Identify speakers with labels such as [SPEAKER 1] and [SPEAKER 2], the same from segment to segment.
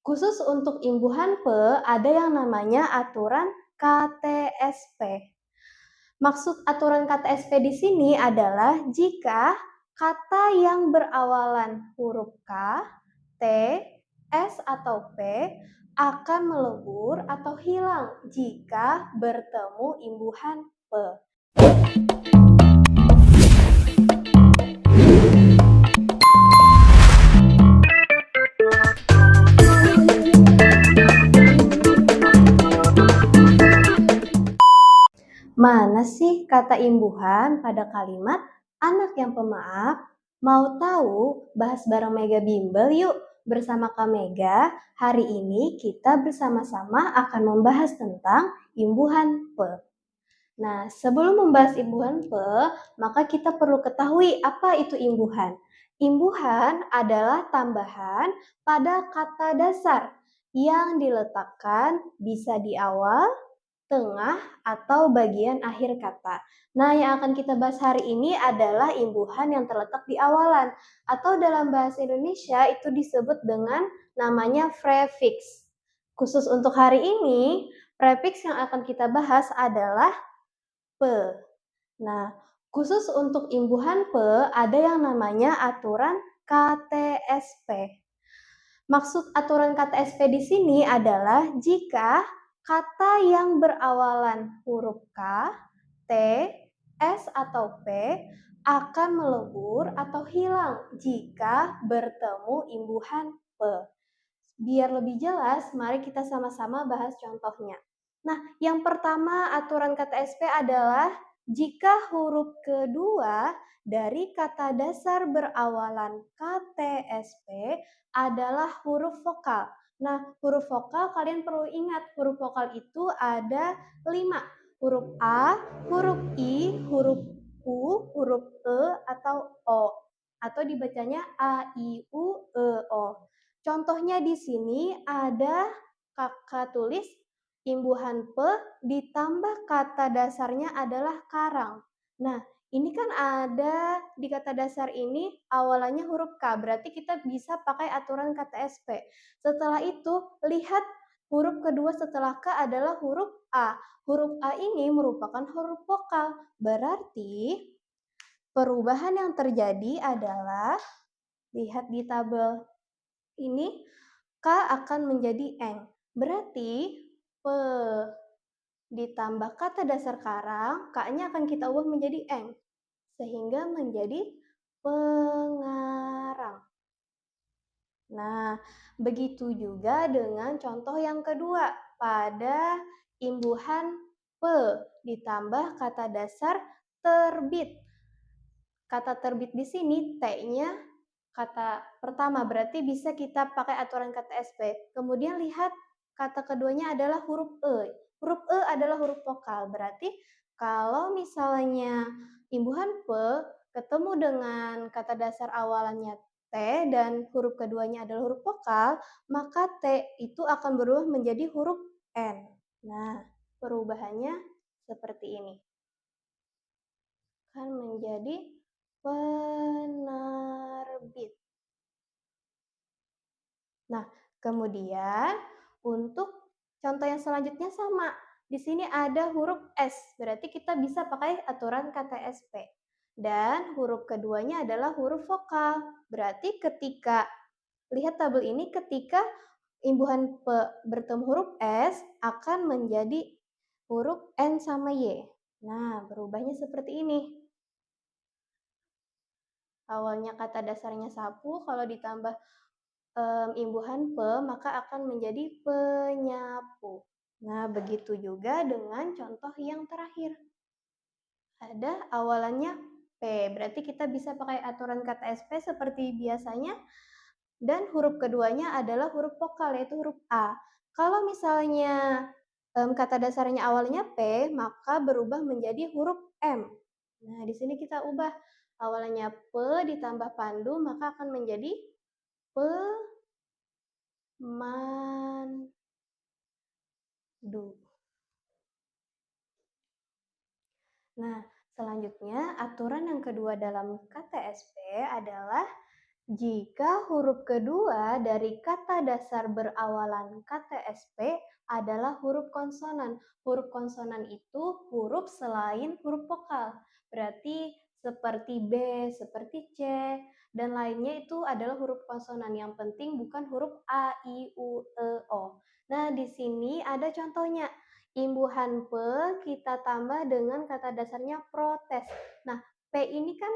[SPEAKER 1] Khusus untuk imbuhan pe, ada yang namanya aturan KTSP. Maksud aturan KTSP di sini adalah jika kata yang berawalan huruf K, T, S atau P akan melebur atau hilang jika bertemu imbuhan pe. Mana sih kata imbuhan pada kalimat anak yang pemaaf? Mau tahu? Bahas bareng Mega Bimbel yuk! Bersama Kak Mega, hari ini kita bersama-sama akan membahas tentang imbuhan pe. Nah, sebelum membahas imbuhan pe, maka kita perlu ketahui apa itu imbuhan. Imbuhan adalah tambahan pada kata dasar yang diletakkan bisa di awal, tengah, atau bagian akhir kata. Nah, yang akan kita bahas hari ini adalah imbuhan yang terletak di awalan, atau dalam bahasa Indonesia itu disebut dengan namanya prefix. Khusus untuk hari ini, prefix yang akan kita bahas adalah pe. Nah, khusus untuk imbuhan pe ada yang namanya aturan KTSP. Maksud aturan KTSP di sini adalah jika kata yang berawalan huruf K, T, S atau P akan melebur atau hilang jika bertemu imbuhan pe. Biar lebih jelas, mari kita sama-sama bahas contohnya. Nah, yang pertama aturan KTSP adalah jika huruf kedua dari kata dasar berawalan KTSP adalah huruf vokal. Nah, huruf vokal kalian perlu ingat, huruf vokal itu ada 5. Huruf A, huruf I, huruf U, huruf E, atau O. Atau dibacanya A, I, U, E, O. Contohnya di sini ada kakak tulis imbuhan pe ditambah kata dasarnya adalah karang. Nah, ini kan ada di kata dasar ini awalannya huruf K, berarti kita bisa pakai aturan KTSP. Setelah itu, lihat huruf kedua setelah K adalah huruf A. Huruf A ini merupakan huruf vokal, berarti perubahan yang terjadi adalah, lihat di tabel ini, K akan menjadi eng. Berarti pe ditambah kata dasar karang, K-nya akan kita ubah menjadi eng. Sehingga menjadi pengarang. Nah, begitu juga dengan contoh yang kedua. Pada imbuhan pe ditambah kata dasar terbit. Kata terbit di sini T-nya kata pertama, berarti bisa kita pakai aturan KTSP. Kemudian lihat kata keduanya adalah huruf E. Huruf E adalah huruf vokal, berarti kalau misalnya imbuhan pe ketemu dengan kata dasar awalannya T dan huruf keduanya adalah huruf vokal, maka T itu akan berubah menjadi huruf N. Nah, perubahannya seperti ini. Akan menjadi penerbit. Nah, kemudian untuk contoh yang selanjutnya sama. Di sini ada huruf S, berarti kita bisa pakai aturan KTSP. Dan huruf keduanya adalah huruf vokal. Berarti ketika, lihat tabel ini, ketika imbuhan P bertemu huruf S akan menjadi huruf N sama Y. Nah, berubahnya seperti ini. Awalnya kata dasarnya sapu, kalau ditambah imbuhan pe, maka akan menjadi penyapu. Nah, begitu juga dengan contoh yang terakhir. Ada awalannya P, berarti kita bisa pakai aturan KTSP seperti biasanya, dan huruf keduanya adalah huruf vokal, yaitu huruf A. Kalau misalnya kata dasarnya awalnya P, maka berubah menjadi huruf M. Nah, di sini kita ubah awalnya P ditambah pandu, maka akan menjadi pemandu. Nah, selanjutnya aturan yang kedua dalam KTSP adalah Jika huruf kedua dari kata dasar berawalan KTSP adalah huruf konsonan. Huruf konsonan itu huruf selain huruf vokal. Berarti seperti B, seperti C, dan lainnya itu adalah huruf konsonan. Yang penting bukan huruf A, I, U, E, O. Nah, di sini ada contohnya. Imbuhan P kita tambah dengan kata dasarnya protes. Nah, P ini kan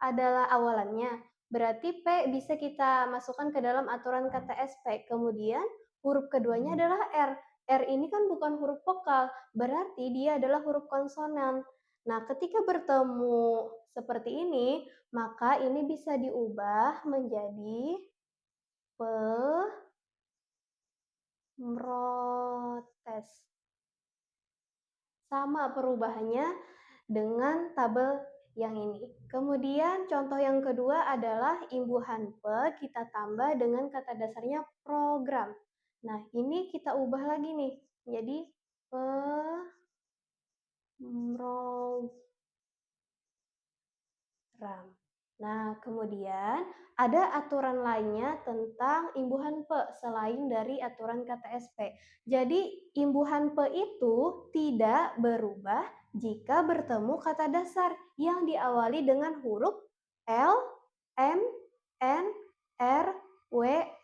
[SPEAKER 1] adalah awalannya. Berarti P bisa kita masukkan ke dalam aturan KTSP. Kemudian huruf keduanya adalah R. R ini kan bukan huruf vokal, berarti dia adalah huruf konsonan. Nah, ketika bertemu seperti ini, maka ini bisa diubah menjadi pemrotes. Sama perubahannya dengan tabel yang ini. Kemudian contoh yang kedua adalah imbuhan pe kita tambah dengan kata dasarnya program. Nah, ini kita ubah lagi nih. Jadi program. Nah, kemudian ada aturan lainnya tentang imbuhan pe selain dari aturan KTSP. Jadi, imbuhan pe itu tidak berubah jika bertemu kata dasar yang diawali dengan huruf L, M, N, R, W,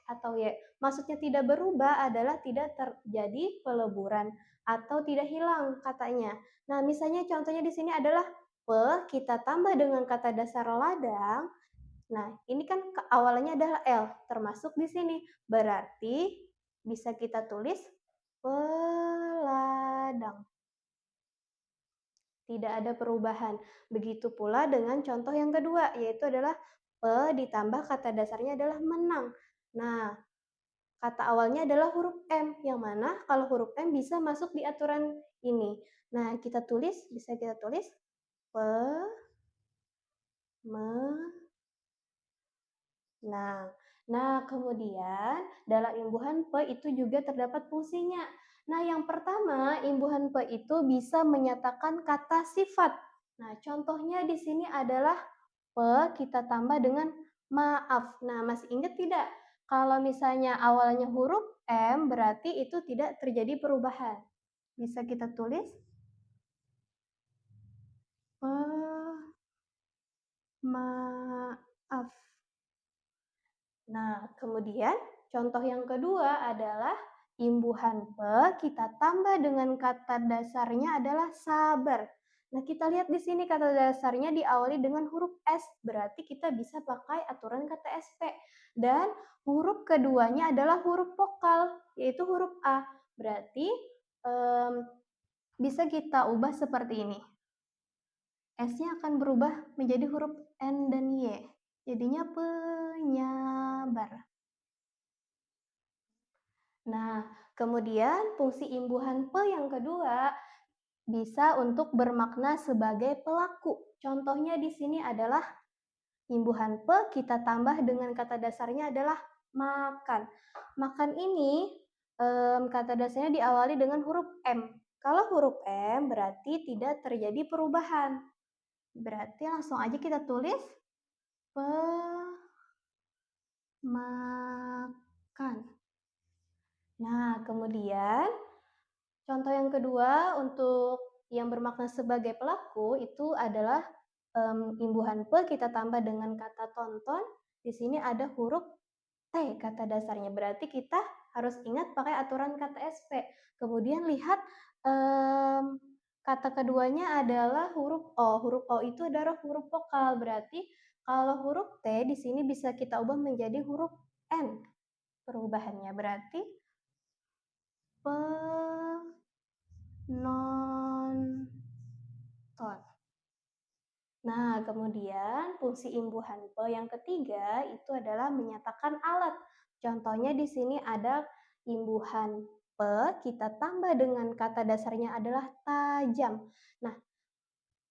[SPEAKER 1] atau Y. Maksudnya tidak berubah adalah tidak terjadi peleburan atau tidak hilang katanya. Nah, misalnya contohnya di sini adalah kita tambah dengan kata dasar ladang. Nah, ini kan awalnya adalah L, termasuk di sini. Berarti bisa kita tulis peladang. Tidak ada perubahan. Begitu pula dengan contoh yang kedua, yaitu adalah ditambah kata dasarnya adalah menang. Nah, kata awalnya adalah huruf M, yang mana kalau huruf M bisa masuk di aturan ini. Nah, bisa kita tulis pe, me, Nah, kemudian dalam imbuhan pe itu juga terdapat fungsinya. Nah, yang pertama, imbuhan pe itu bisa menyatakan kata sifat. Nah, contohnya di sini adalah pe kita tambah dengan maaf. Nah, masih ingat tidak? Kalau misalnya awalnya huruf M, berarti itu tidak terjadi perubahan. Bisa kita tulis maaf. Nah, kemudian contoh yang kedua adalah imbuhan pe kita tambah dengan kata dasarnya adalah sabar. Nah, kita lihat di sini kata dasarnya diawali dengan huruf S, berarti kita bisa pakai aturan KTSP. Dan huruf keduanya adalah huruf vokal, yaitu huruf A. Berarti bisa kita ubah seperti ini. S-nya akan berubah menjadi huruf N dan Y. Jadinya penyabar. Nah, kemudian fungsi imbuhan pe yang kedua bisa untuk bermakna sebagai pelaku. Contohnya di sini adalah imbuhan pe kita tambah dengan kata dasarnya adalah makan. Makan ini kata dasarnya diawali dengan huruf M. Kalau huruf M berarti tidak terjadi perubahan. Berarti langsung aja kita tulis makan. Nah, kemudian contoh yang kedua untuk yang bermakna sebagai pelaku itu adalah imbuhan pe kita tambah dengan kata tonton. Di sini ada huruf T kata dasarnya. Berarti kita harus ingat pakai aturan KTSP. Kemudian lihat kata keduanya adalah huruf O. Huruf O itu adalah huruf vokal. Berarti kalau huruf T di sini bisa kita ubah menjadi huruf N. Perubahannya berarti penonton. Nah, kemudian fungsi imbuhan pe yang ketiga itu adalah menyatakan alat. Contohnya di sini ada imbuhan pe kita tambah dengan kata dasarnya adalah tajam. Nah,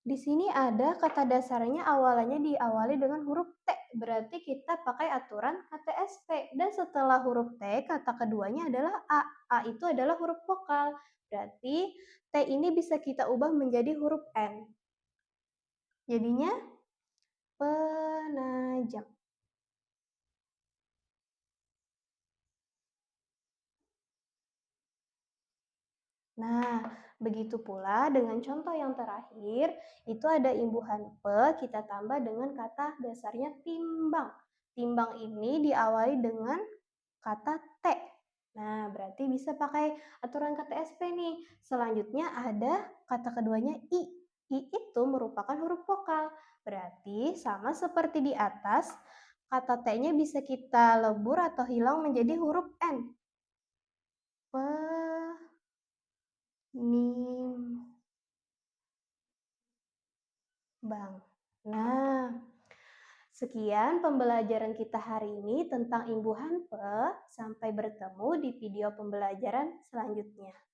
[SPEAKER 1] di sini ada kata dasarnya awalannya diawali dengan huruf T. Berarti kita pakai aturan KTSP. Dan setelah huruf T, kata keduanya adalah A. A itu adalah huruf vokal. Berarti T ini bisa kita ubah menjadi huruf N. Jadinya penajam. Nah, begitu pula dengan contoh yang terakhir, itu ada imbuhan pe, kita tambah dengan kata dasarnya timbang. Timbang ini diawali dengan kata T. Nah, berarti bisa pakai aturan kata SP nih. Selanjutnya ada kata keduanya I. I itu merupakan huruf vokal. Berarti sama seperti di atas, kata T-nya bisa kita lebur atau hilang menjadi huruf N. Penimbang. Nah, sekian pembelajaran kita hari ini tentang imbuhan pe. Sampai bertemu di video pembelajaran selanjutnya.